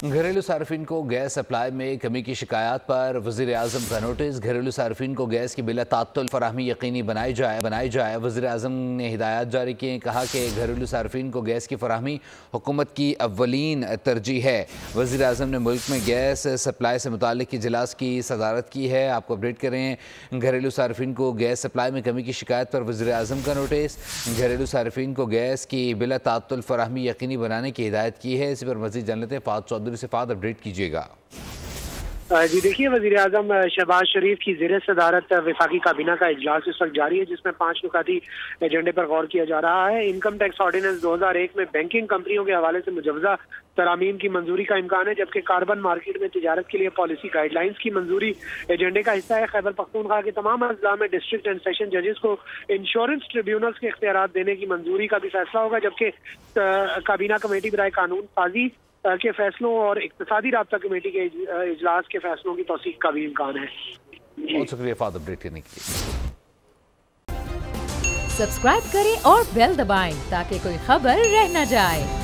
घरेलू सार्फिन को gas supply में कमी की शिकायत पर वज़ीर आज़म का नोटिस। घरेलू सार्फिन को गैस की बिला तात्तुल फराहमी यकीनी बनाई जाए। वज़ीर आज़म ने हिदायत जारी की, कहा कि घरेलू सार्फिन को गैस की फराहमी हुकूमत की अव्वलीन तरजीह है। वज़ीर आज़म ने मुल्क में गैस सप्लाई से मुताल्लिक़ इजलास की सदारत की है। आपको अपडेट करें, घरेलू सार्फिन को गैस सप्लाई में कमी की शिकायत पर वज़ीर आज़म का नोटिस। घरेलू सार्फिन को गैस की बिला तात्तुल फराहमी यकीनी बनाने की हिदायत की है। इसी पर मज़ीद जान लेते हैं, फ़ाद चौधरी से फ़ाद अपडेट कीजिएगा। जी देखिए, वज़ीर आज़म शहबाज शरीफ की ज़ेर सदारत वफाकी काबीना का इजलास इस वक्त जारी है, जिसमें 5 नुकाती एजेंडे पर गौर किया जा रहा है। इनकम टैक्स ऑर्डिनेंस 2001 में बैंकिंग कंपनियों के हवाले से मुजवजा तरामीम की मंजूरी का इम्कान है, जबकि कार्बन मार्केट में तिजारत के लिए पॉलिसी गाइडलाइंस की मंजूरी एजेंडे का हिस्सा है। खैबर पख्तूनख्वा के तमाम अजला में डिस्ट्रिक्ट एंड सेशन जजेस को इंश्योरेंस ट्रिब्यूनल्स के इख्तियारात देने की मंजूरी का भी फैसला होगा, जबकि काबीना कमेटी बराए कानून साजी के फैसलों और इक्तिसादी राब्ता कमेटी के इजलास के फैसलों की तौसीक का भी इम्कान है। बहुत शुक्रिया फ़ाद अपडेट करने के लिए। सब्सक्राइब करें और बेल दबाएं ताकि कोई खबर रह न जाए।